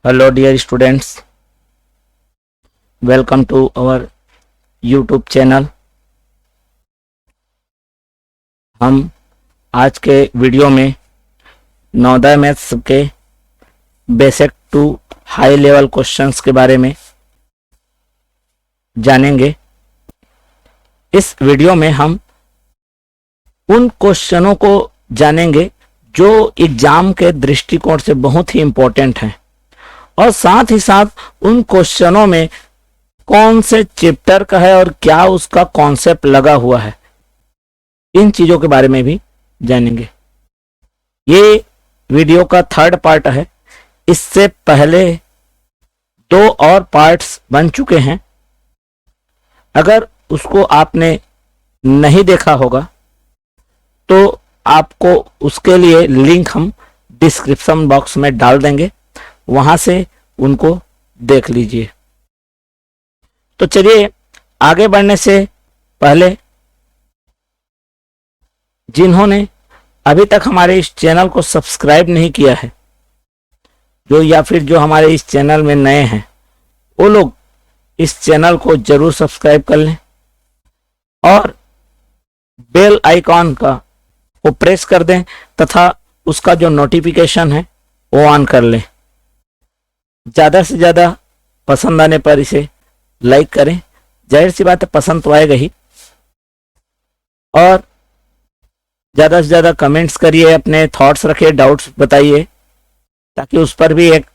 Hello dear students, welcome to our YouTube channel। हम आज के वीडियो में नवोदय मैथ्स के basic to high level questions के बारे में जानेंगे। इस वीडियो में हम उन क्वेश्चनों को जानेंगे जो एग्जाम के दृष्टिकोण से बहुत ही इम्पोर्टेंट हैं और साथ ही साथ उन क्वेश्चनों में कौन से चैप्टर का है और क्या उसका कॉन्सेप्ट लगा हुआ है, इन चीजों के बारे में भी जानेंगे। ये वीडियो का थर्ड पार्ट है। इससे पहले दो और पार्ट्स बन चुके हैं। अगर उसको आपने नहीं देखा होगा तो आपको उसके लिए लिंक हम डिस्क्रिप्शन बॉक्स में डाल देंगे, वहां से उनको देख लीजिए। तो चलिए आगे बढ़ने से पहले जिन्होंने अभी तक हमारे इस चैनल को सब्सक्राइब नहीं किया है, या फिर जो हमारे इस चैनल में नए हैं, वो लोग इस चैनल को जरूर सब्सक्राइब कर लें और बेल आइकॉन का वो प्रेस कर दें तथा उसका जो नोटिफिकेशन है वो ऑन कर लें। ज़्यादा से ज़्यादा पसंद आने पर इसे लाइक करें। जाहिर सी बात है, पसंद तो आएगा ही। और ज़्यादा से ज़्यादा कमेंट्स करिए, अपने थॉट्स रखिए, डाउट्स बताइए, ताकि उस पर भी एक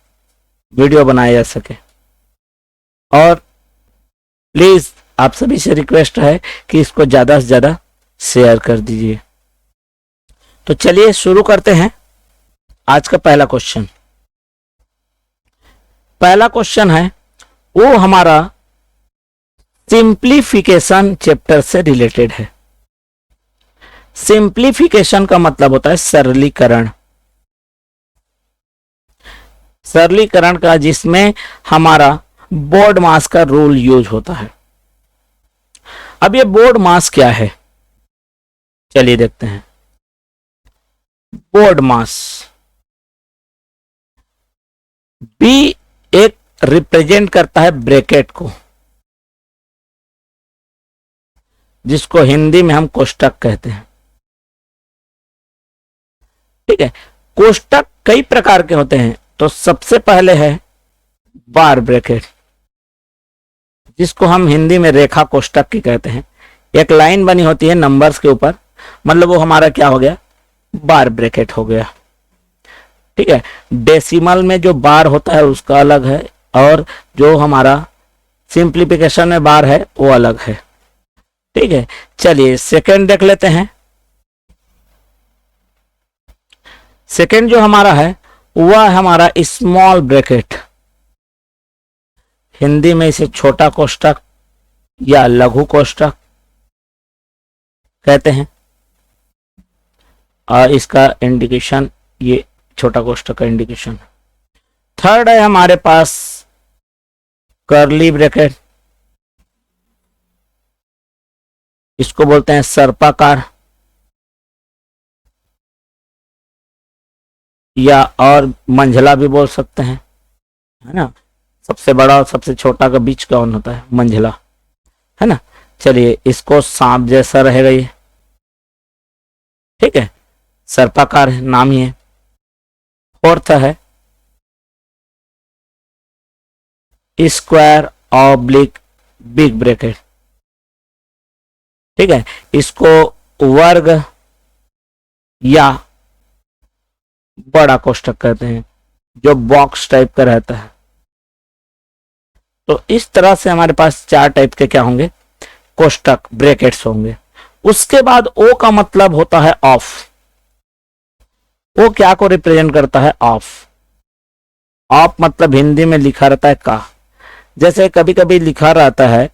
वीडियो बनाया जा सके। और प्लीज़ आप सभी से रिक्वेस्ट है कि इसको ज़्यादा से ज़्यादा शेयर कर दीजिए। तो चलिए शुरू करते हैं आज का पहला क्वेश्चन। पहला क्वेश्चन है वो हमारा सिंप्लीफिकेशन चैप्टर से रिलेटेड है। सिंप्लीफिकेशन का मतलब होता है सरलीकरण। सरलीकरण का, जिसमें हमारा बोर्ड मास का रूल यूज होता है। अब ये बोर्ड मास क्या है, चलिए देखते हैं। बोर्ड मास बी एक रिप्रेजेंट करता है ब्रैकेट को, जिसको हिंदी में हम कोष्टक कहते हैं। ठीक है, कोष्टक कई प्रकार के होते हैं। तो सबसे पहले है बार ब्रैकेट, जिसको हम हिंदी में रेखा कोष्टक की कहते हैं। एक लाइन बनी होती है नंबर्स के ऊपर, मतलब वो हमारा क्या हो गया, बार ब्रैकेट हो गया। ठीक है, डेसिमल में जो बार होता है उसका अलग है, और जो हमारा सिंप्लीफिकेशन में बार है वो अलग है। ठीक है, चलिए सेकंड देख लेते हैं। सेकंड जो हमारा है वह हमारा स्मॉल ब्रैकेट, हिंदी में इसे छोटा कोष्टक या लघु कोष्टक कहते हैं। और इसका इंडिकेशन, ये छोटा कोष्टक का इंडिकेशन। थर्ड है हमारे पास कर्ली ब्रैकेट, इसको बोलते हैं सर्पाकार, या और मंझला भी बोल सकते हैं, है ना। सबसे बड़ा और सबसे छोटा का बीच कौन होता है, मंझला, है ना। चलिए इसको सांप जैसा रहेगा ये। ठीक है, सर्पाकार है, नाम ही है। फोर्थ है स्क्वायर ऑब्लिक बिग ब्रैकेट। ठीक है, इसको वर्ग या बड़ा कोष्टक कहते हैं, जो बॉक्स टाइप का रहता है। तो इस तरह से हमारे पास चार टाइप के क्या होंगे, कोष्टक, ब्रैकेट्स होंगे। उसके बाद ओ का मतलब होता है ऑफ। वो क्या को रिप्रेजेंट करता है, ऑफ। ऑफ मतलब हिंदी में लिखा रहता है का। जैसे कभी कभी लिखा रहता है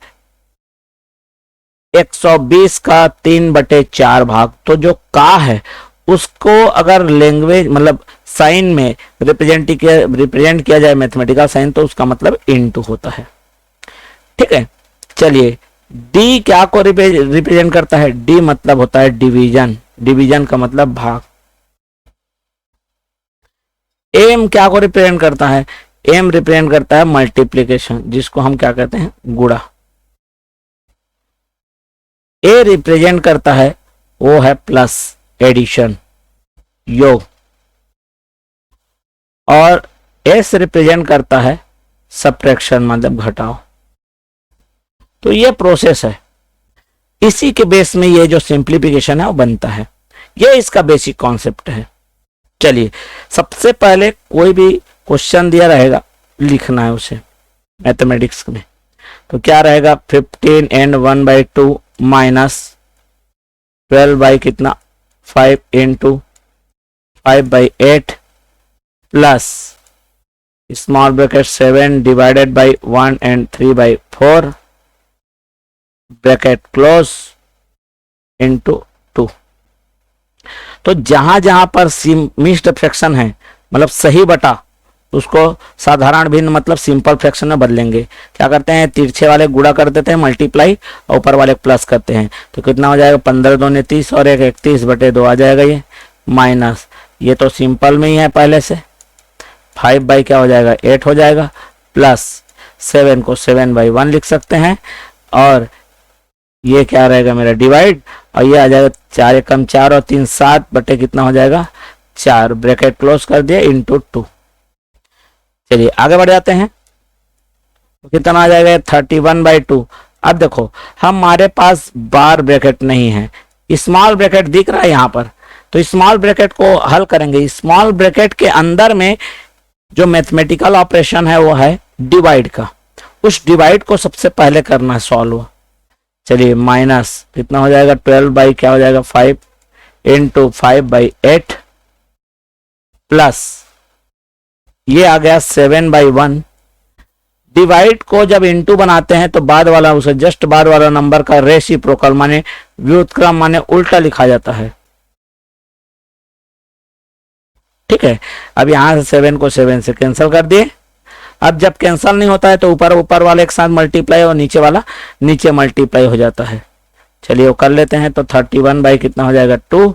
120 का 3/4 भाग, तो जो का है उसको अगर लैंग्वेज मतलब साइन में रिप्रेजेंट किया जाए, मैथमेटिकल साइन, तो उसका मतलब इनटू होता है। ठीक है, चलिए डी क्या को रिप्रेजेंट करता है, डी मतलब होता है डिवीजन। डिवीजन का मतलब भाग। एम क्या को रिप्रेजेंट करता है, एम रिप्रेजेंट करता है मल्टीप्लीकेशन, जिसको हम क्या कहते हैं, गुणा। ए रिप्रेजेंट करता है, वो है प्लस, एडिशन, योग। और एस रिप्रेजेंट करता है सब्ट्रैक्शन, मतलब घटाओ। तो ये प्रोसेस है, इसी के बेस में ये जो सिंप्लीफिकेशन है वो बनता है। ये इसका बेसिक कॉन्सेप्ट है। चलिए, सबसे पहले कोई भी क्वेश्चन दिया रहेगा, लिखना है उसे मैथमेटिक्स में। तो क्या रहेगा, 15 एंड 1/2 माइनस 12 बाई कितना, 5 into 5/8 plus small bracket 7 divided by 1 and 3/4 bracket close into 2। तो जहां जहां पर मिक्स्ड फ्रैक्शन है, मतलब सही बटा, उसको साधारण भिन्न मतलब सिंपल फ्रैक्शन में बदलेंगे। क्या करते हैं, तिरछे वाले गुणा कर देते हैं, मल्टीप्लाई, और ऊपर वाले प्लस करते हैं। तो कितना हो जाएगा, 15 दूनी 30 और 1 31/2 आ जाएगा ये, माइनस ये तो सिंपल में ही है पहले से, 5 बाई क्या हो जाएगा, 8 हो जाएगा, प्लस 7 को 7/1 लिख सकते हैं, और ये क्या रहेगा मेरा डिवाइड, और ये आ जाएगा 4 एकम 4 और 3 7 बटे कितना हो जाएगा 4, ब्रैकेट क्लोज कर दिया इंटू 2। चलिए आगे बढ़ जाते हैं। तो कितना आ जाएगा 31/2। अब देखो हमारे पास बार ब्रैकेट नहीं है, स्मॉल ब्रैकेट दिख रहा है यहाँ पर, तो स्मॉल ब्रैकेट को हल करेंगे। स्मॉल ब्रैकेट के अंदर में जो मैथमेटिकल ऑपरेशन है वो है डिवाइड का, उस डिवाइड को सबसे पहले करना है सॉल्व। चलिए माइनस कितना हो जाएगा 12 बाई क्या हो जाएगा 5 इंटू 5/8 प्लस ये आ गया 7/1। डिवाइड को जब इंटू बनाते हैं तो बाद वाला, उसे जस्ट बाद वाला नंबर का रेसिप्रोकल माने व्युत्क्रम माने उल्टा लिखा जाता है। ठीक है, अब यहां से 7 को 7 से कैंसिल कर दिए। अब जब कैंसिल नहीं होता है तो ऊपर वाले एक साथ मल्टीप्लाई और नीचे वाला नीचे मल्टीप्लाई हो जाता है। चलिए वो कर लेते हैं। तो 31 बाई कितना हो जाएगा 2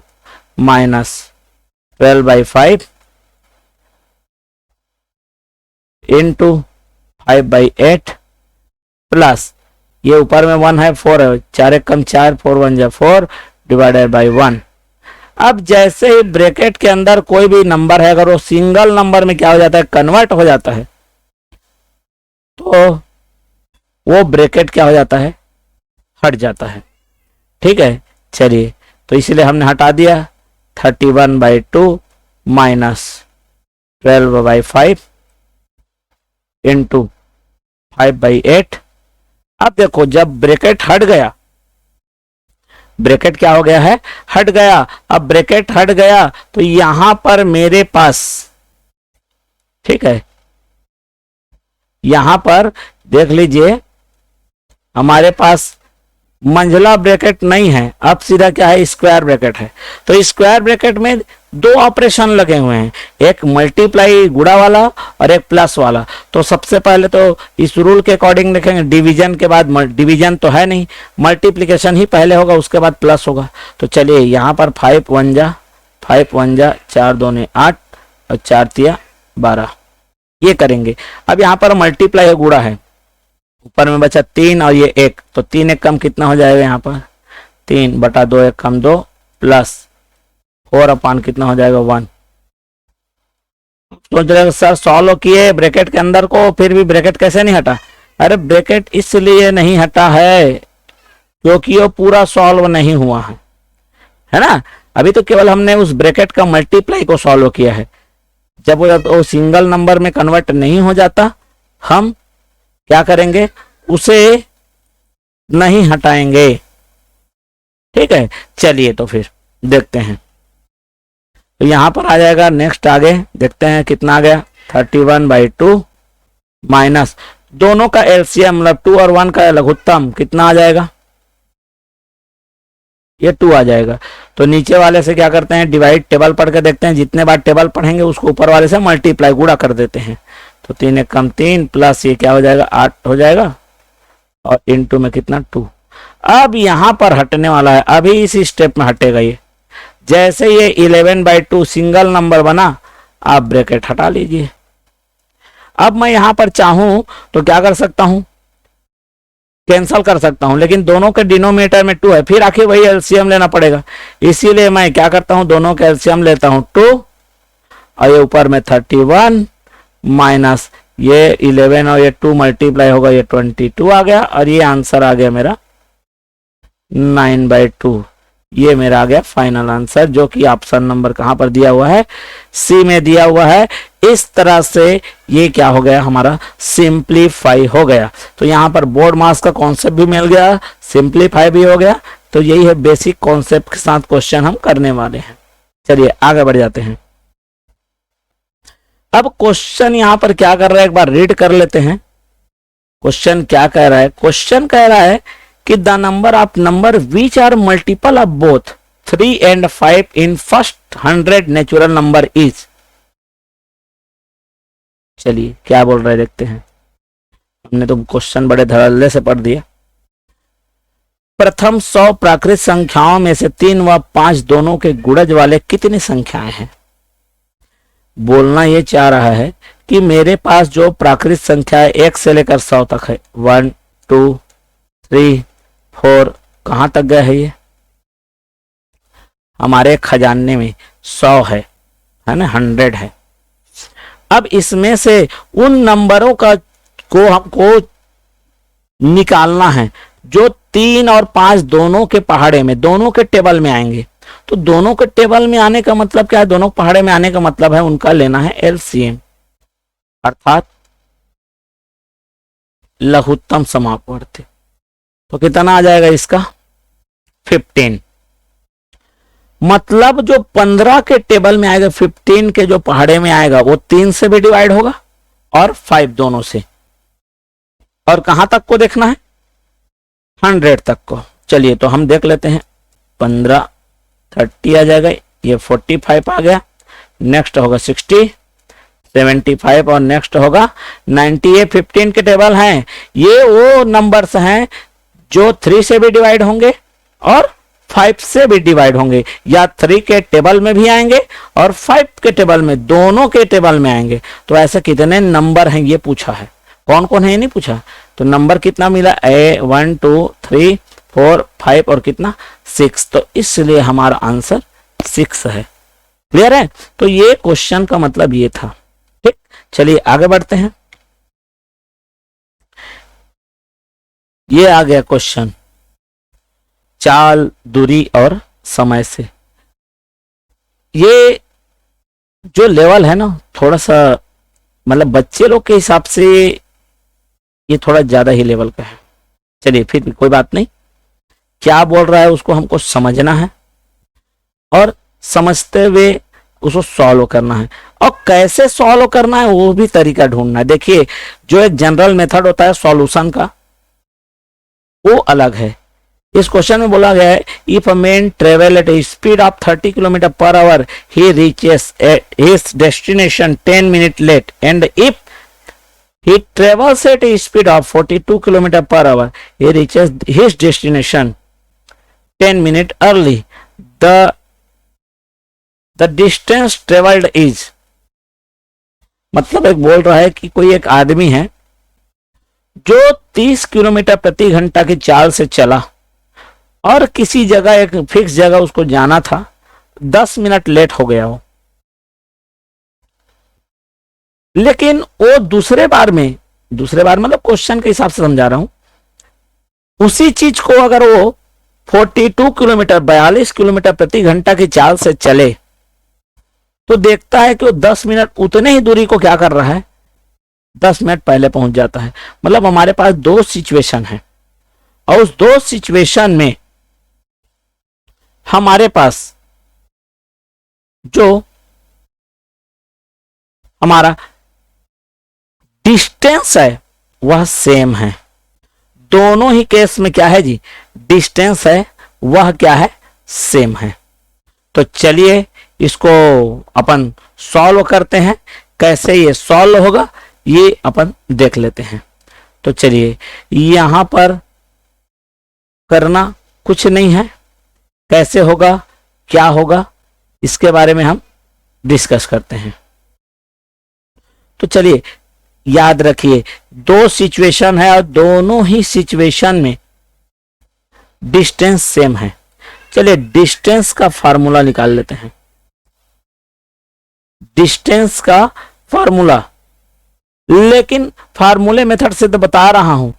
माइनस 12/5 इंटू 5/8 प्लस ये ऊपर में 1 है 4 है, 4 एकम 4 4 1 जा 4 डिवाइडेड बाई 1। अब जैसे ही ब्रैकेट के अंदर कोई भी नंबर है अगर वो सिंगल नंबर में क्या हो जाता है कन्वर्ट हो जाता है तो वो ब्रैकेट क्या हो जाता है हट जाता है। ठीक है, चलिए तो इसलिए हमने हटा दिया 31/2 माइनस 12/5 इंटू 5/8। अब देखो जब ब्रैकेट हट गया, ब्रैकेट क्या हो गया है हट गया। अब ब्रैकेट हट गया तो यहां पर मेरे पास, ठीक है, यहां पर देख लीजिए हमारे पास मंझला ब्रैकेट नहीं है, अब सीधा क्या है स्क्वायर ब्रैकेट है। तो स्क्वायर ब्रैकेट में दो ऑपरेशन लगे हुए हैं, एक मल्टीप्लाई गुणा वाला और एक प्लस वाला। तो सबसे पहले तो इस रूल के अकॉर्डिंग देखेंगे, डिवीजन के बाद, डिवीजन तो है नहीं, मल्टीप्लिकेशन ही पहले होगा उसके बाद प्लस होगा। तो चलिए यहाँ पर 5 1 जा 4 2 8 और 4 3 12 ये करेंगे। अब यहाँ पर मल्टीप्लाई गुणा है, ऊपर में बचा 3 और ये 1, तो 3 एक कम कितना हो जाएगा यहाँ पर 3/2 एक कम 2 प्लस 4 कितना हो जाएगा 1। सोच रहे सर सॉल्व किए ब्रैकेट के अंदर को फिर भी ब्रैकेट कैसे नहीं हटा। अरे ब्रैकेट इसलिए नहीं हटा है क्योंकि वो पूरा सॉल्व नहीं हुआ है ना। अभी तो केवल हमने उस ब्रैकेट का मल्टीप्लाई को सॉल्व किया है। जब वो सिंगल नंबर में कन्वर्ट नहीं हो जाता हम क्या करेंगे उसे नहीं हटाएंगे। ठीक है, चलिए तो फिर देखते हैं। तो यहां पर आ जाएगा नेक्स्ट, आगे देखते हैं कितना आ गया 31/2 माइनस दोनों का एलसीएम मतलब 2 और 1 का लघुत्तम कितना आ जाएगा, ये 2 आ जाएगा। तो नीचे वाले से क्या करते हैं डिवाइड टेबल पढ़ के देखते हैं, जितने बार टेबल पढ़ेंगे उसको ऊपर वाले से मल्टीप्लाई गुणा कर देते हैं। तो 3 एक कम 3 प्लस ये क्या हो जाएगा 8 हो जाएगा और इनटू में कितना 2। अब यहां पर हटने वाला है, अभी इस स्टेप में हटेगा ये। जैसे ये 11/2 सिंगल नंबर बना आप ब्रैकेट हटा लीजिए। अब मैं यहां पर चाहूं तो क्या कर सकता हूं, कैंसल कर सकता हूं, लेकिन दोनों के डिनोमिनेटर में 2 है, फिर आखिर वही एलसीएम लेना पड़ेगा। इसीलिए मैं क्या करता हूं, दोनों का एलसीएम लेता हूं 2, और ये ऊपर में 31 माइनस ये 11 और ये 2 मल्टीप्लाई होगा, ये 22 आ गया, और ये आंसर आ गया मेरा 9/2। ये मेरा आ गया फाइनल आंसर, जो कि ऑप्शन नंबर कहां पर दिया हुआ है, सी में दिया हुआ है। इस तरह से ये क्या हो गया, हमारा सिंप्लीफाई हो गया। तो यहां पर बोर्ड मास का कॉन्सेप्ट भी मिल गया, सिंप्लीफाई भी हो गया। तो यही है बेसिक कॉन्सेप्ट के साथ क्वेश्चन हम करने वाले हैं। चलिए आगे बढ़ जाते हैं। अब क्वेश्चन यहां पर क्या कर रहा है, एक बार रीड कर लेते हैं। क्वेश्चन क्या कह रहा है, क्वेश्चन कह रहा है कि the number of number which are multiple of both 3 and 5 in first 100 natural number is. चलिए क्या बोल रहे हैं देखते हैं। हमने तो क्वेश्चन बड़े धड़ल्ले से पढ़ दिया। प्रथम 100 प्राकृत संख्याओं में से 3 व 5 दोनों के गुणज वाले कितनी संख्याएं हैं। बोलना ये चाह रहा है कि मेरे पास जो प्राकृत संख्या है 1 से लेकर 100 तक है, 1 2 3 4, कहां तक गया है ये, हमारे खजाने में 100 है ना, 100 है। अब इसमें से उन नंबरों का को हमको निकालना है जो 3 और 5 दोनों के पहाड़े में, दोनों के टेबल में आएंगे। तो दोनों के टेबल में आने का मतलब क्या है, दोनों पहाड़े में आने का मतलब है उनका लेना है एलसीएम, अर्थात लघुत्तम समापवर्ती। तो कितना आ जाएगा इसका 15। मतलब जो 15 के टेबल में आएगा, 15 के जो पहाड़े में आएगा वो 3 से भी डिवाइड होगा और 5 दोनों से। और कहां तक को देखना है, 100 तक को। चलिए तो हम देख लेते हैं। 15 30 आ जाएगा, ये 45 आ गया, नेक्स्ट होगा 60 75 और नेक्स्ट होगा 90। ये 15 के टेबल हैं, ये वो नंबर्स हैं जो 3 से भी डिवाइड होंगे और 5 से भी डिवाइड होंगे, या 3 के टेबल में भी आएंगे और 5 के टेबल में, दोनों के टेबल में आएंगे। तो ऐसे कितने नंबर हैं ये पूछा है, कौन कौन है ये नहीं पूछा। तो नंबर कितना मिला, 1 2 3 4 5 और कितना 6। तो इसलिए हमारा आंसर 6 है। क्लियर है। तो ये क्वेश्चन का मतलब ये था। ठीक, चलिए आगे बढ़ते हैं। ये आ गया क्वेश्चन चाल, दूरी और समय से। ये जो लेवल है ना, थोड़ा सा मतलब बच्चे लोग के हिसाब से ये थोड़ा ज्यादा ही लेवल का है। चलिए फिर भी कोई बात नहीं, क्या बोल रहा है उसको हमको समझना है और समझते हुए उसको सॉल्व करना है, और कैसे सॉल्व करना है वो भी तरीका ढूंढना है। देखिए, जो एक जनरल मेथड होता है सॉल्यूशन का, वो अलग है। इस क्वेश्चन में बोला गया है, if a man travel at a speed of 30 kilometre per hour, he reaches his destination 10 minute late, and if he travels at a speed of 42 km per hour, he reaches his destination 10 minutes early. The distance traveled is, मतलब एक बोल रहा है कि कोई एक आदमी है जो 30 किलोमीटर प्रति घंटा की चाल से चला और किसी जगह, एक फिक्स जगह उसको जाना था, 10 मिनट लेट हो गया हो। लेकिन वो दूसरे बार मतलब क्वेश्चन के हिसाब से समझा रहा हूं, उसी चीज को अगर वो 42 किलोमीटर 42 किलोमीटर प्रति घंटा की चाल से चले तो देखता है कि वो 10 मिनट उतने ही दूरी को क्या कर रहा है, 10 मिनट पहले पहुंच जाता है। मतलब हमारे पास 2 सिचुएशन है, और उस 2 सिचुएशन में हमारे पास जो हमारा डिस्टेंस है वह सेम है। दोनों ही केस में क्या है जी, डिस्टेंस है वह क्या है, सेम है। तो चलिए इसको अपन सॉल्व करते हैं। कैसे ये सॉल्व होगा ये अपन देख लेते हैं। तो चलिए, यहां पर करना कुछ नहीं है, कैसे होगा क्या होगा इसके बारे में हम डिस्कस करते हैं। तो चलिए, याद रखिए, दो सिचुएशन है और दोनों ही सिचुएशन में डिस्टेंस सेम है। चलिए डिस्टेंस का फार्मूला निकाल लेते हैं। डिस्टेंस का फार्मूला, लेकिन फार्मूले मेथड से तो बता रहा हूं,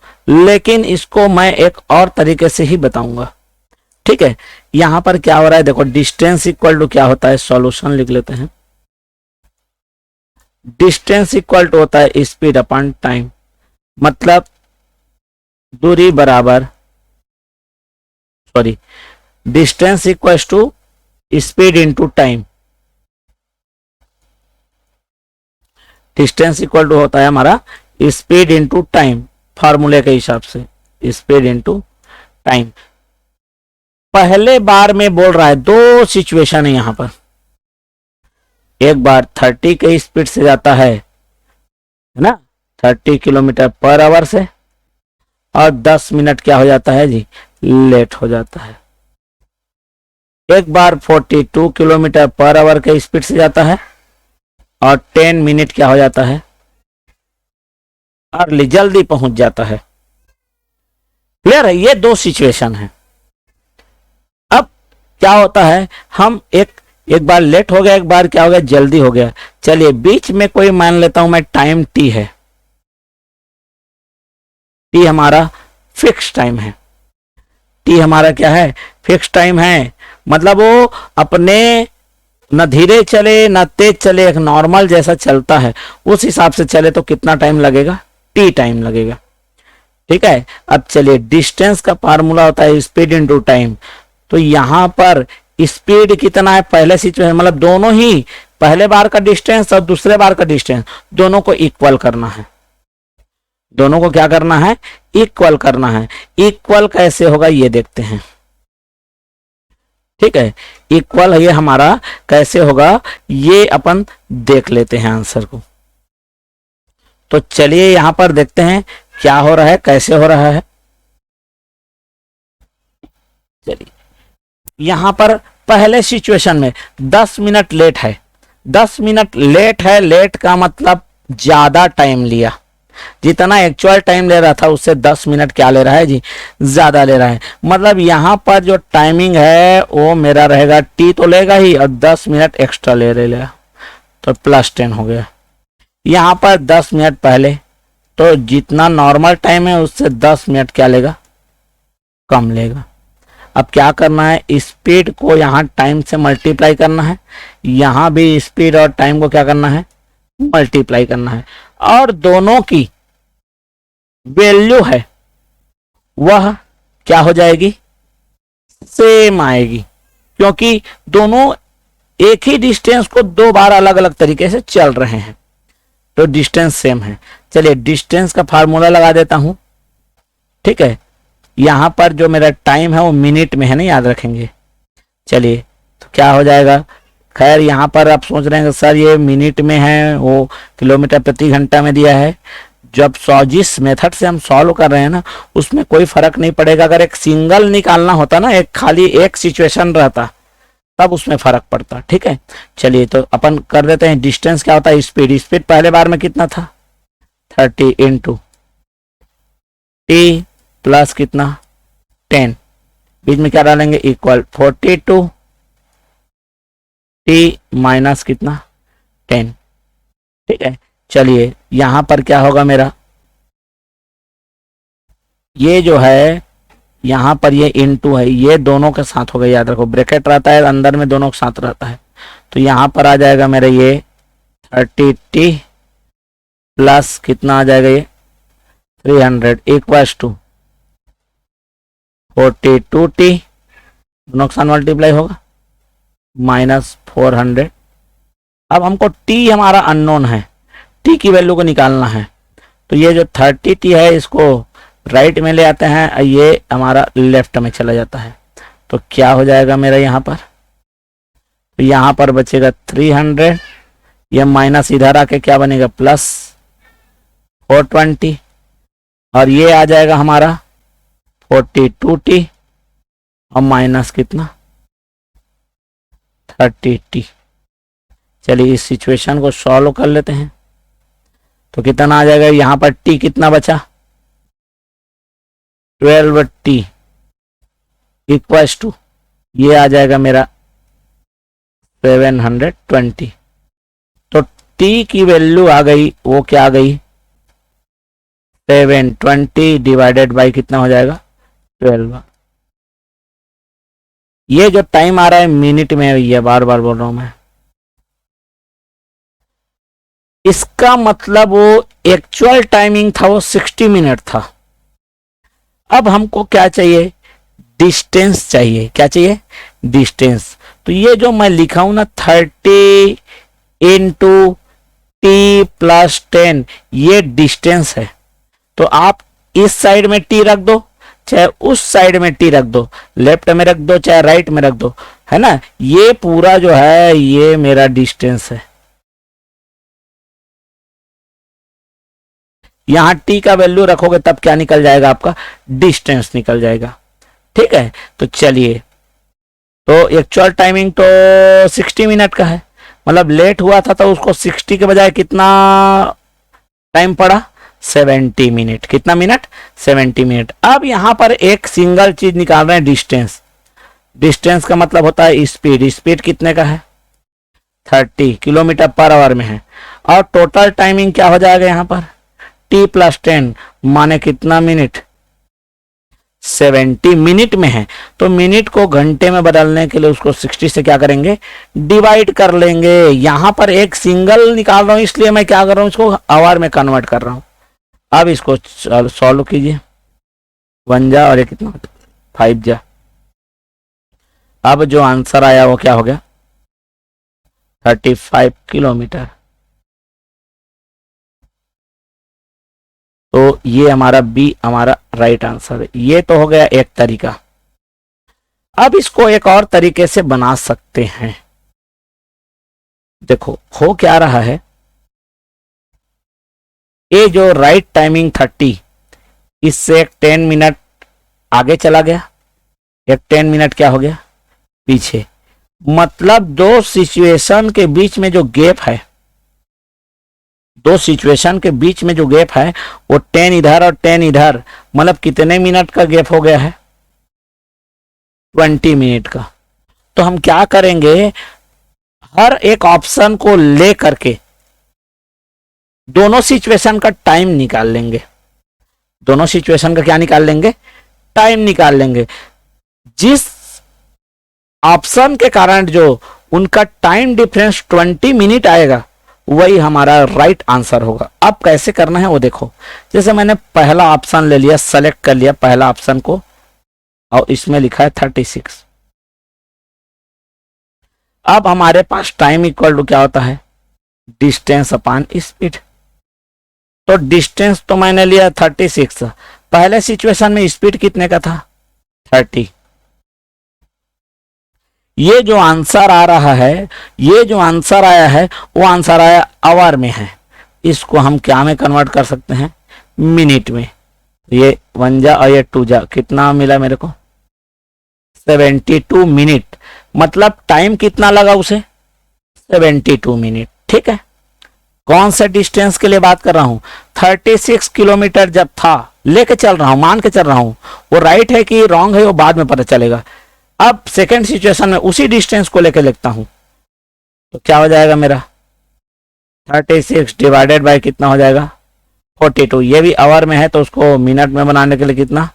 लेकिन इसको मैं एक और तरीके से ही बताऊंगा। ठीक है, यहां पर क्या हो रहा है देखो, डिस्टेंस इक्वल टू क्या होता है, सॉल्यूशन लिख लेते हैं। डिस्टेंस इक्वल टू होता है स्पीड अपॉन टाइम, मतलब दूरी बराबर, sorry, distance equal to speed into time. Distance equal to होता है हमारा स्पीड इंटू टाइम, फार्मूले के हिसाब से स्पीड इंटू टाइम। पहले बार में बोल रहा है, दो सिचुएशन है यहां पर। एक बार 30 के स्पीड से जाता है ना, 30 किलोमीटर पर आवर से, और 10 मिनट क्या हो जाता है जी, लेट हो जाता है। एक बार 42 किलोमीटर पर आवर के स्पीड से जाता है और 10 मिनट क्या हो जाता है, अर्ली, जल्दी पहुंच जाता है। क्लियर है, ये दो सिचुएशन है। अब क्या होता है, हम एक बार लेट हो गया, एक बार क्या हो गया, जल्दी हो गया। चलिए बीच में कोई मान लेता हूं मैं, टाइम टी है, टी हमारा फिक्स टाइम है। टी हमारा क्या है, फिक्स टाइम है, मतलब वो अपने न धीरे चले न तेज चले, एक नॉर्मल जैसा चलता है, उस हिसाब से चले तो कितना टाइम लगेगा, टी टाइम लगेगा। ठीक है, अब चलिए डिस्टेंस का फार्मूला होता है स्पीड इनटू टाइम। तो यहां पर स्पीड कितना है, पहले सिचुएशन मतलब दोनों ही, पहले बार का डिस्टेंस और दूसरे बार का डिस्टेंस, दोनों को इक्वल करना है। दोनों को क्या करना है, इक्वल करना है। इक्वल कैसे होगा ये देखते हैं। ठीक है, इक्वल ये हमारा कैसे होगा, ये अपन देख लेते हैं आंसर को। तो चलिए यहां पर देखते हैं क्या हो रहा है, कैसे हो रहा है। चलिए यहां पर पहले सिचुएशन में 10 मिनट लेट है, 10 मिनट लेट है, लेट का मतलब ज्यादा टाइम लिया, जितना एक्चुअल टाइम ले रहा था उससे 10 मिनट क्या ले रहा है जी, ज्यादा ले रहा है। मतलब यहां पर जो टाइमिंग है वो मेरा रहेगा, टी तो लेगा ही और 10 मिनट एक्स्ट्रा ले लेगा, तो +10 हो गया। यहां पर 10 मिनट पहले, तो जितना नॉर्मल टाइम है उससे 10 मिनट क्या लेगा, कम लेगा। अब क्या करना है, स्पीड को यहां टाइम से मल्टीप्लाई करना है, यहां भी स्पीड और टाइम को क्या करना है, मल्टीप्लाई करना है, और दोनों की वैल्यू है वह क्या हो जाएगी, सेम आएगी, क्योंकि दोनों एक ही डिस्टेंस को दो बार अलग अलग तरीके से चल रहे हैं, तो डिस्टेंस सेम है। चलिए डिस्टेंस का फार्मूला लगा देता हूं। ठीक है, यहां पर जो मेरा टाइम है वो मिनट में है ना, याद रखेंगे। चलिए तो क्या हो जाएगा, खैर यहां पर आप सोच रहे हैं सर ये मिनट में है, वो किलोमीटर प्रति घंटा में दिया है। जब जिस मेथड से हम सॉल्व कर रहे हैं ना, उसमें कोई फर्क नहीं पड़ेगा। अगर एक सिंगल निकालना होता ना, एक खाली एक सिचुएशन रहता, तब उसमें फर्क पड़ता। ठीक है, चलिए तो अपन कर देते हैं। डिस्टेंस क्या होता है, स्पीड। स्पीड पहले बार में कितना था, 30 इंटू टी प्लस कितना, 10, बीच में क्या डालेंगे, इक्वल 42 टी माइनस कितना, 10। ठीक है, चलिए यहां पर क्या होगा मेरा, ये जो है यहां पर ये इनटू है, ये दोनों के साथ होगा, याद रखो ब्रैकेट रहता है अंदर में, दोनों के साथ रहता है। तो यहां पर आ जाएगा मेरा ये 30t प्लस कितना आ जाएगा, ये 300 इक्वल्स टू 42t, दोनों के साथ मल्टीप्लाई होगा, माइनस 400। अब हमको t हमारा अननोन है, t की वैल्यू को निकालना है। तो ये जो 30t है इसको राइट में ले आते हैं, ये हमारा लेफ्ट में चला जाता है। तो क्या हो जाएगा मेरा यहाँ पर, तो यहाँ पर बचेगा 300, ये माइनस इधर आके क्या बनेगा, प्लस 420, और ये आ जाएगा हमारा 42t और माइनस कितना 30t। चलिए इस सिचुएशन को सॉल्व कर लेते हैं। तो कितना आ जाएगा, यहाँ पर टी कितना बचा, 12t इक्वल्स टू, ये आ जाएगा मेरा 720। तो टी की वैल्यू आ गई, वो क्या आ गई, 720 डिवाइडेड बाई कितना हो जाएगा, 12। ये जो टाइम आ रहा है मिनट में, ये बार बार बोल रहा हूं मैं, इसका मतलब वो एक्चुअल टाइमिंग था वो 60 मिनट था। अब हमको क्या चाहिए, डिस्टेंस चाहिए। क्या चाहिए, डिस्टेंस। तो ये जो मैं लिखा हूं ना 30 इंटू टी प्लस 10, ये डिस्टेंस है। तो आप इस साइड में टी रख दो, चाहे उस साइड में टी रख दो, लेफ्ट में रख दो चाहे राइट में रख दो, है ना। ये पूरा जो है ये मेरा डिस्टेंस है। यहां टी का वैल्यू रखोगे तब क्या निकल जाएगा, आपका डिस्टेंस निकल जाएगा। ठीक है, तो चलिए, तो एक्चुअल टाइमिंग तो 60 मिनट का है, मतलब लेट हुआ था तो उसको 60 के बजाय कितना टाइम पड़ा, 70 मिनट। कितना मिनट, 70 मिनट। अब यहां पर एक सिंगल चीज निकाल रहे हैं, डिस्टेंस। डिस्टेंस का मतलब होता है स्पीड। स्पीड कितने का है, 30 किलोमीटर पर आवर में है। और टोटल टाइमिंग क्या हो जाएगा यहां पर, टी प्लस 10 माने कितना मिनट, 70 मिनट में है। तो मिनट को घंटे में बदलने के लिए उसको 60 से क्या करेंगे, डिवाइड कर लेंगे। यहां पर एक सिंगल निकाल रहा हूं, इसलिए मैं क्या कर रहा हूं, इसको आवर में कन्वर्ट कर रहा हूं। अब इसको सॉल्व कीजिए, 1 जा और ये कितना 5 जा। अब जो आंसर आया वो क्या हो गया, 35 किलोमीटर। तो ये हमारा बी हमारा राइट आंसर है। ये तो हो गया एक तरीका। अब इसको एक और तरीके से बना सकते हैं। देखो हो क्या रहा है, ये जो राइट टाइमिंग 30, इससे एक 10 मिनट आगे चला गया, एक 10 मिनट क्या हो गया पीछे। मतलब दो सिचुएशन के बीच में जो गैप है, दो सिचुएशन के बीच में जो गैप है वो 10 इधर और 10 इधर, मतलब कितने मिनट का गैप हो गया है, 20 मिनट का। तो हम क्या करेंगे, हर एक ऑप्शन को ले करके दोनों सिचुएशन का टाइम निकाल लेंगे। दोनों सिचुएशन का क्या निकाल लेंगे, टाइम निकाल लेंगे। जिस ऑप्शन के कारण जो उनका टाइम डिफरेंस 20 मिनट आएगा वही हमारा राइट आंसर होगा। अब कैसे करना है वो देखो। जैसे मैंने पहला ऑप्शन ले लिया, सेलेक्ट कर लिया पहला ऑप्शन को, और इसमें लिखा है 36। अब हमारे पास टाइम इक्वल टू क्या होता है, डिस्टेंस अपॉन स्पीड। तो डिस्टेंस तो मैंने लिया 36, पहले सिचुएशन में स्पीड कितने का था, 30। ये जो आंसर आ रहा है, ये जो आंसर आया है वो आंसर आया आवर में है। इसको हम क्या में कन्वर्ट कर सकते हैं, मिनट में। ये 1 जा और ये 2 जा, कितना मिला मेरे को, 72 मिनट। मतलब टाइम कितना लगा उसे, 72 मिनट। ठीक है, कौन से डिस्टेंस के लिए बात कर रहा हूं, 36 किलोमीटर जब था, लेके चल रहा हूं, मान के चल रहा हूं। वो राइट है कि रॉन्ग है वो बाद में पता चलेगा। अब सेकेंड सिचुएशन में उसी डिस्टेंस को लेकर लिखता हूं, तो क्या हो जाएगा मेरा, 36 डिवाइडेड बाय कितना हो जाएगा, 42। ये भी आवर में है तो उसको मिनट में बनाने के लिए कितना,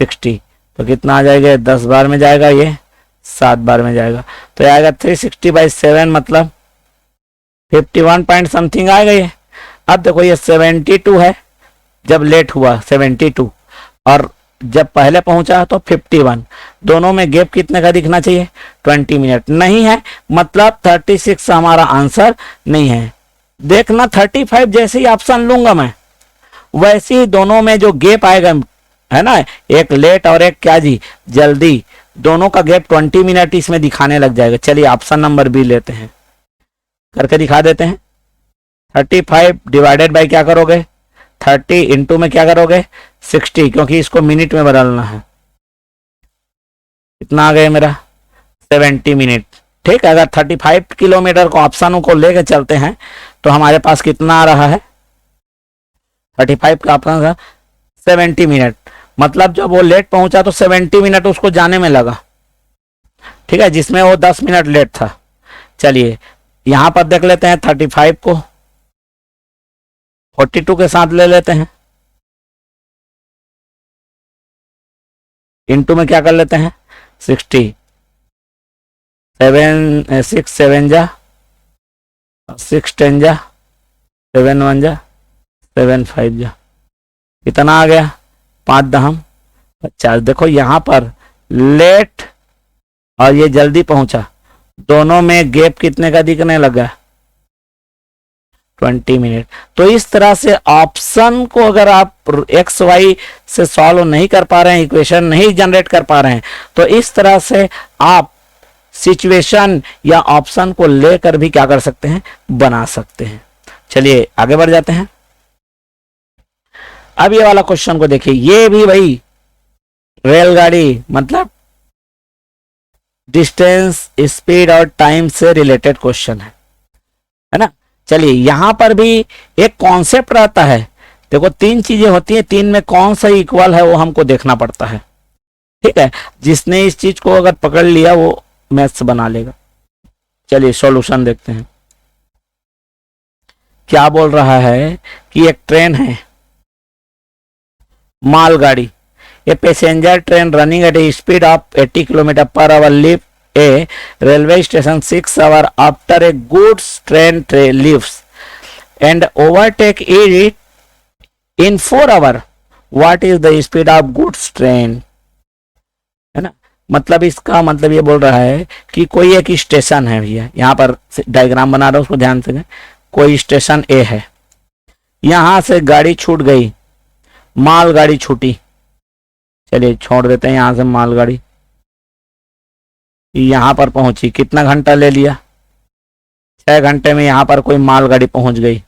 60। तो कितना आ जाएगा, 10 बार में जाएगा, ये 7 बार में जाएगा। तो आएगा 360/7, मतलब 51 पॉइंट समथिंग आएगा ये। अब देखो ये 72 है जब लेट हुआ 72, और जब पहले पहुंचा तो 51। दोनों में गैप कितने का दिखना चाहिए, 20 मिनट। नहीं है, मतलब 36 हमारा आंसर नहीं है। देखना 35 जैसे ही ऑप्शन लूंगा मैं, वैसे ही दोनों में जो गैप आएगा है ना, एक लेट और एक क्या जी जल्दी, दोनों का गैप 20 मिनट इसमें दिखाने लग जाएगा। चलिए ऑप्शन नंबर बी लेते हैं, करके दिखा देते हैं। 35 डिवाइडेड बाय क्या करोगे, 30 इंटू में क्या करोगे, 60, क्योंकि इसको मिनट में बदलना है। कितना आ गया मेरा, 70 मिनट। ठीक है, अगर 35 किलोमीटर को ऑप्शनों को लेकर चलते हैं तो हमारे पास कितना आ रहा है, 35 का आपका था 70 मिनट, मतलब जब वो लेट पहुंचा तो 70 मिनट उसको जाने में लगा, ठीक है, जिसमें वो 10 मिनट लेट था। चलिए यहां पर देख लेते हैं 35 को 42 के साथ ले लेते हैं, इनटू में क्या कर लेते हैं 60, 6 7 जा, 6 10 जा, 7 1 जा, 7 5 जा, कितना आ गया 5 दहम 50। देखो यहां पर लेट और ये जल्दी पहुंचा, दोनों में गैप कितने का दिखने लगा 20 मिनट। तो इस तरह से ऑप्शन को अगर आप एक्स वाई से सॉल्व नहीं कर पा रहे हैं, इक्वेशन नहीं जनरेट कर पा रहे हैं, तो इस तरह से आप सिचुएशन या ऑप्शन को लेकर भी क्या कर सकते हैं, बना सकते हैं। चलिए आगे बढ़ जाते हैं। अब ये वाला क्वेश्चन को देखिए, ये भी भाई रेलगाड़ी मतलब डिस्टेंस, स्पीड और टाइम से रिलेटेड क्वेश्चन है ना। चलिए यहां पर भी एक कॉन्सेप्ट रहता है। देखो 3 चीजें होती हैं, 3 में कौन सा इक्वल है वो हमको देखना पड़ता है, ठीक है। जिसने इस चीज को अगर पकड़ लिया वो मैथ्स बना लेगा। चलिए सॉल्यूशन देखते हैं। क्या बोल रहा है कि एक ट्रेन है, मालगाड़ी, a passenger train running at a speed of 80 kilometre per our leave A railway station 6 hours after a goods train leaves and overtake it in 4 hours, what is the speed of goods train, है ना। मतलब इसका मतलब ये बोल रहा है कि कोई एक स्टेशन है भैया, यहाँ पर डायग्राम बना रहा हूं उसको ध्यान से, कोई स्टेशन ए है, यहां से गाड़ी छूट गई, मालगाड़ी छूटी, चलिए छोड़ देते हैं यहां से मालगाड़ी, यहां पर पहुंची, कितना घंटा ले लिया 6 घंटे में यहां पर कोई मालगाड़ी पहुंच गई,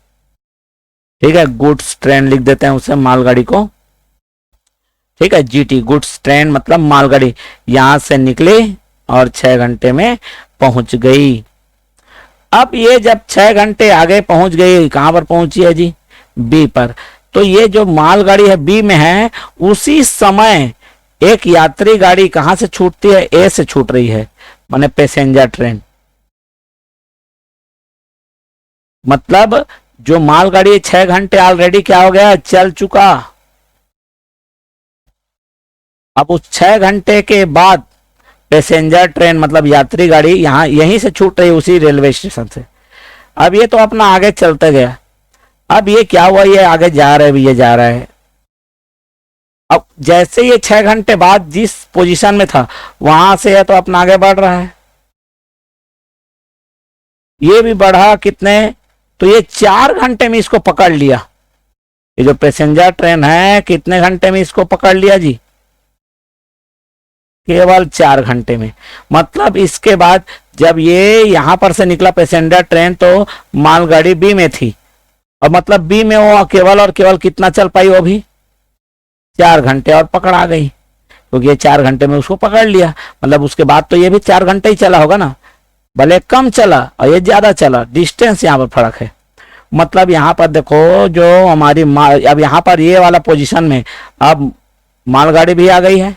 ठीक है। गुड्स ट्रेन लिख देते हैं उसे, मालगाड़ी को, ठीक है, जीटी गुड्स ट्रेन मतलब मालगाड़ी यहां से निकली और 6 घंटे में पहुंच गई। अब ये जब 6 घंटे आगे पहुंच गई, कहां पर पहुंची है जी, बी पर। तो ये जो मालगाड़ी है बी में है, उसी समय एक यात्री गाड़ी कहां से छूटती है, ए से छूट रही है, माने पैसेंजर ट्रेन। मतलब जो मालगाड़ी 6 घंटे ऑलरेडी क्या हो गया, चल चुका। अब उस 6 घंटे के बाद पैसेंजर ट्रेन मतलब यात्री गाड़ी यहां यहीं से छूट रही, उसी रेलवे स्टेशन से। अब ये तो अपना आगे चलते गया, अब ये क्या हुआ, ये आगे जा रहा है, ये जा रहा है। अब जैसे ये 6 घंटे बाद जिस पोजीशन में था वहां से है तो अपना आगे बढ़ रहा है, ये भी बढ़ा कितने, तो ये 4 घंटे में इसको पकड़ लिया। ये जो पैसेंजर ट्रेन है कितने घंटे में इसको पकड़ लिया जी, केवल 4 घंटे में। मतलब इसके बाद जब ये यहां पर से निकला पैसेंजर ट्रेन तो मालगाड़ी बी में थी, और मतलब बी में वो केवल और केवल कितना चल पाई, वो भी 4 घंटे, और पकड़ आ गई क्योंकि ये 4 घंटे में उसको पकड़ लिया। मतलब उसके बाद तो ये भी 4 घंटे ही चला होगा ना, भले कम चला और ये ज्यादा चला, डिस्टेंस यहाँ पर फर्क है। मतलब यहाँ पर देखो जो हमारी अब यहाँ पर ये वाला पोजीशन में अब मालगाड़ी भी आ गई है,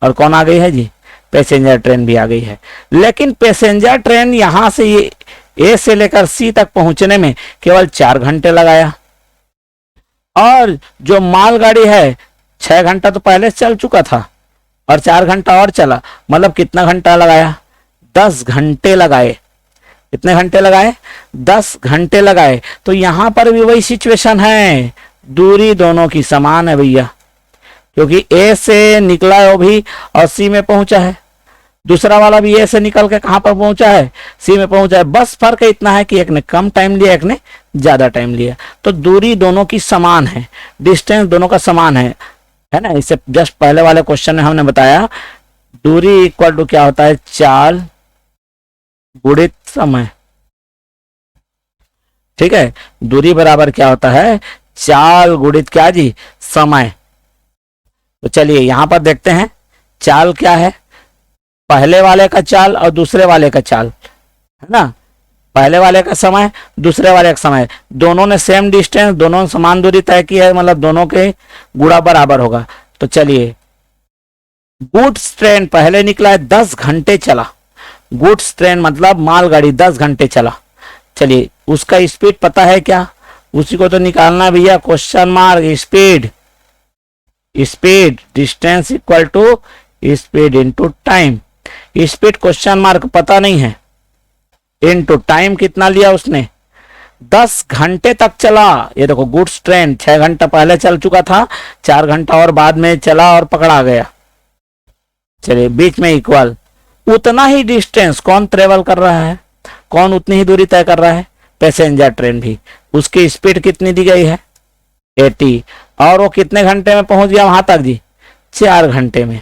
और कौन आ गई है जी, पैसेंजर ट्रेन भी आ गई है। लेकिन पैसेंजर ट्रेन यहां से ये ए से लेकर सी तक पहुंचने में केवल 4 घंटे लगाया, और जो मालगाड़ी है 6 घंटा तो पहले चल चुका था और 4 घंटा और चला, मतलब कितना घंटा लगाया, 10 घंटे लगाए। कितने घंटे लगाए, 10 घंटे लगाए। तो यहां पर भी वही सिचुएशन है, दूरी दोनों की समान है भैया, क्योंकि ए से निकला है वो भी और सी में पहुंचा है, दूसरा वाला भी ए से निकल के कहां पर पहुंचा है, सी में पहुंचा है। बस फर्क इतना है कि एक ने कम टाइम लिया, एक ने ज्यादा टाइम लिया। तो दूरी दोनों की समान है, डिस्टेंस दोनों का समान है ना। इससे जस्ट पहले वाले क्वेश्चन में हमने बताया दूरी इक्वल टू क्या होता है, चाल गुणित समय, ठीक है। दूरी बराबर क्या होता है, चाल गुणित क्या जी, समय। तो चलिए यहां पर देखते हैं चाल क्या है, पहले वाले का चाल और दूसरे वाले का चाल, है ना। पहले वाले का समय, दूसरे वाले का समय, दोनों ने सेम डिस्टेंस, दोनों ने समान दूरी तय की है, मतलब दोनों के गुणा बराबर होगा। तो चलिए, गुड्स ट्रेन पहले निकला है, 10 घंटे चला। गुड्स ट्रेन मतलब मालगाड़ी 10 घंटे चला। चलिए, उसका स्पीड पता है क्या, उसी को तो निकालना है भैया। Question mark speed, speed distance equal to speed into time. Speed question mark पता नहीं है, इनटू टाइम कितना लिया उसने, 10 घंटे तक चला। ये देखो, गुड्स ट्रेन 6 घंटा पहले चल चुका था, 4 घंटा और बाद में चला और पकड़ा गया। चलिए, बीच में इक्वल, उतना ही डिस्टेंस कौन ट्रेवल कर रहा है, कौन उतनी ही दूरी तय कर रहा है, पैसेंजर ट्रेन भी। उसकी स्पीड कितनी दी गई है, 80, और वो कितने घंटे में पहुंच गया वहां तक जी, 4 घंटे में।